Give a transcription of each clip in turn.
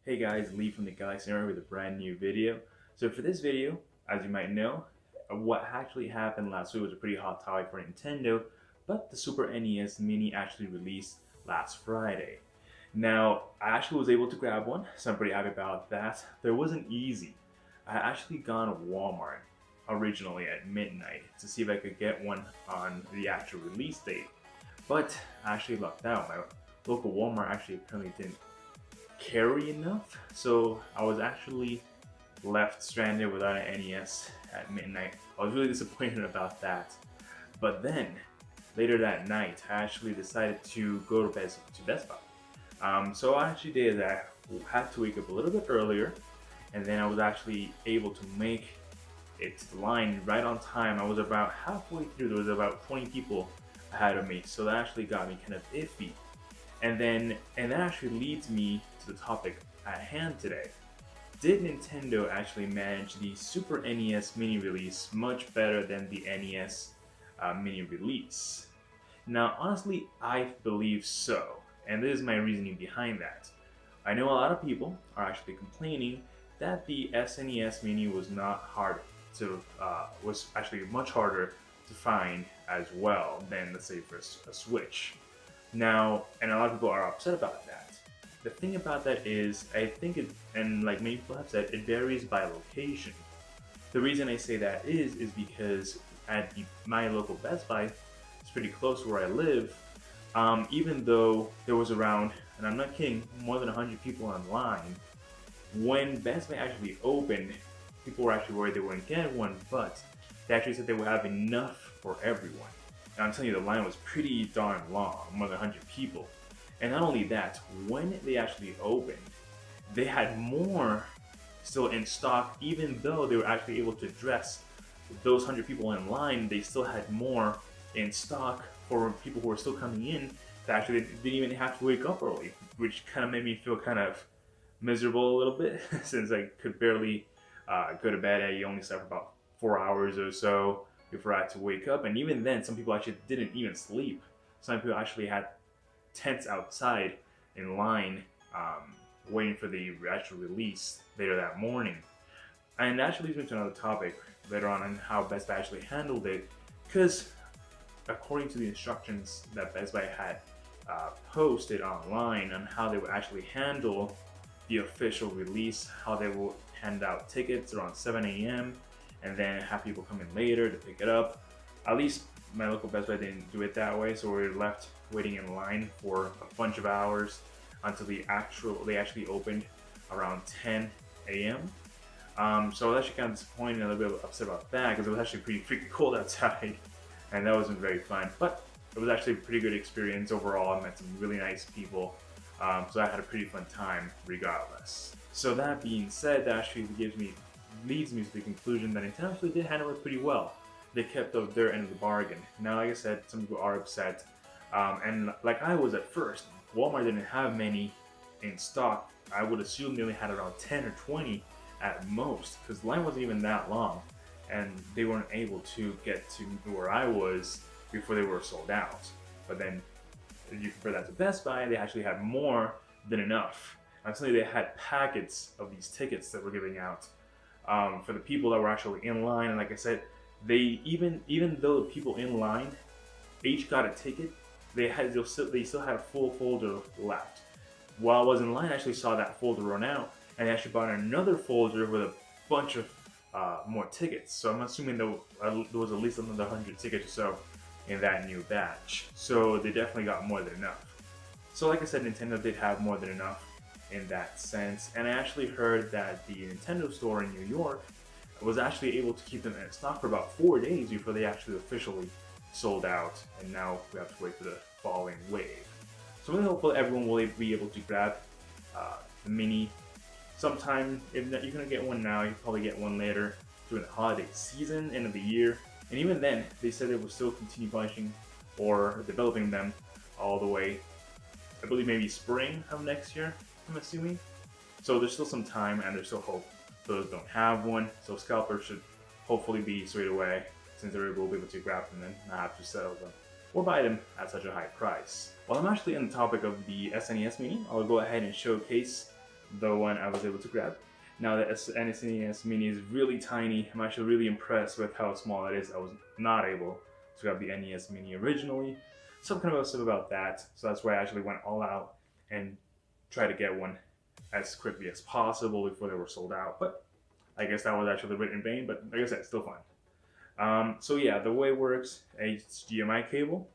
Hey guys, Lee from the Galaxy Area with a brand new video. So for this video, as you might know, what actually happened last week was a pretty hot topic for Nintendo, but the Super NES Mini actually released last Friday. Now, I actually was able to grab one, so I'm pretty happy about that. Though it wasn't easy. I had actually gone to Walmart originally at midnight to see if I could get one on the actual release date, but I actually lucked out. My local Walmart actually apparently didn't carry enough, so I was actually left stranded without an NES at midnight. I was really disappointed about that. But then, later that night, I actually decided to go to Best Buy. So I actually did that. I had to wake up a little bit earlier, and then I was actually able to make it to the line right on time. I was about halfway through. There was about 20 people ahead of me, so that actually got me kind of iffy. And that actually leads me to the topic at hand today. Did Nintendo actually manage the Super NES mini release much better than the NES mini release? Now, honestly, I believe so, and this is my reasoning behind that. I know a lot of people are actually complaining that the SNES mini was not hard to, was actually much harder to find as well than, let's say, for a Switch. Now, and a lot of people are upset about that. The thing about that is, I think it, and like many people have said, it varies by location. The reason I say that is because at my local Best Buy, it's pretty close to where I live. Even though there was around, and I'm not kidding, more than 100 people online, when Best Buy actually opened, people were actually worried they wouldn't get one, but they actually said they would have enough for everyone. And I'm telling you, the line was pretty darn long, more than 100 people. And not only that, when they actually opened, they had more still in stock, even though they were actually able to address those 100 people in line. They still had more in stock for people who were still coming in that actually didn't even have to wake up early, which kind of made me feel kind of miserable a little bit since I could barely go to bed. I only slept for about 4 hours or so before I had to wake up, and even then, some people actually didn't even sleep. Some people actually had tents outside in line, waiting for the actual release later that morning. And that actually leads me to another topic later on how Best Buy actually handled it, because according to the instructions that Best Buy had posted online on how they would actually handle the official release, how they will hand out tickets around 7 a.m. and then have people come in later to pick it up. At least my local Best Buy didn't do it that way, so we were left waiting in line for a bunch of hours until they actually opened around 10 a.m. So I was actually kind of disappointed and a little bit upset about that because it was actually pretty freaking cold outside, and that wasn't very fun. But it was actually a pretty good experience overall. I met some really nice people, so I had a pretty fun time regardless. So that being said, that actually leads me to the conclusion that Nintendo actually did handle it pretty well. They kept up their end of the bargain. Now, like I said, some people are upset, and like I was at first, Walmart didn't have many in stock. I would assume they only had around 10 or 20 at most, because the line wasn't even that long, and they weren't able to get to where I was before they were sold out. But then, if you compare that to Best Buy, they actually had more than enough. I'm telling you, they had packets of these tickets that were giving out for the people that were actually in line. And like I said, they even though the people in line each got a ticket, they still had a full folder left. While I was in line, I actually saw that folder run out, and I actually bought another folder with a bunch of more tickets. So I'm assuming there was at least another 100 tickets or so in that new batch. So they definitely got more than enough. So like I said, Nintendo did have more than enough in that sense. And I actually heard that the Nintendo store in New York was actually able to keep them in stock for about 4 days before they actually officially sold out. And now we have to wait for the following wave. So I'm really hopeful everyone will be able to grab the mini sometime. If not, you're gonna get one now, you probably get one later during the holiday season, end of the year. And even then, they said they will still continue publishing or developing them all the way, I believe maybe spring of next year, I'm assuming. So there's still some time and there's still hope. Those don't have one, so scalpers should hopefully be swayed away since they will be able to grab them and not have to sell them or buy them at such a high price. While I'm actually on the topic of the SNES Mini, I'll go ahead and showcase the one I was able to grab. Now the SNES Mini is really tiny. I'm actually really impressed with how small it is. I was not able to grab the NES Mini originally, so I'm kind of upset about that. So that's why I actually went all out and tried to get one as quickly as possible before they were sold out. But I guess that was actually a bit in vain, but like I said, still fun. So yeah, the way it works, HDMI cable.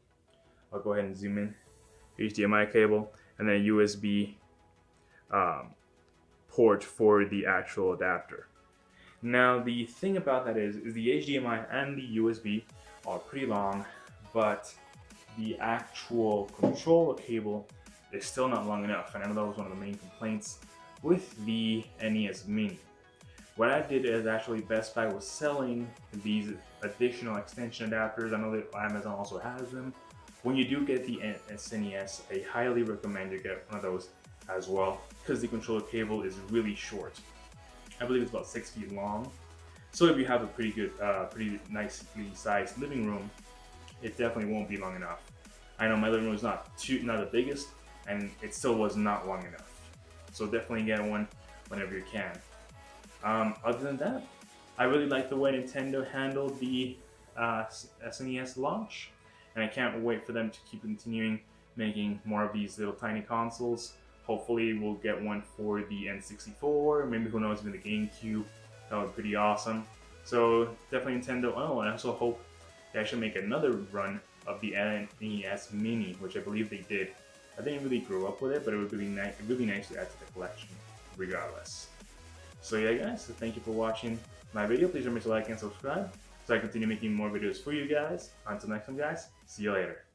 I'll go ahead and zoom in. HDMI cable, and then a USB port for the actual adapter. Now the thing about that is the HDMI and the USB are pretty long, but the actual controller cable is still not long enough, and I know that was one of the main complaints with the NES Mini. What I did is actually Best Buy was selling these additional extension adapters. I know that Amazon also has them. When you do get the SNES, I highly recommend you get one of those as well, because the controller cable is really short. I believe it's about 6 feet long. So if you have a pretty good, pretty nicely sized living room, it definitely won't be long enough. I know my living room is not the biggest, and it still was not long enough. So definitely get one whenever you can. Other than that, I really like the way Nintendo handled the SNES launch, and I can't wait for them to keep continuing making more of these little tiny consoles. Hopefully we'll get one for the N64, maybe who knows, even the GameCube. That would be pretty awesome. So definitely Nintendo. Oh, and I also hope they actually make another run of the NES Mini, which I believe they did. I didn't really grow up with it, but it would be really nice to add to the collection regardless. So yeah guys, so thank you for watching my video. Please remember to like and subscribe so I continue making more videos for you guys. Until next time guys, see you later.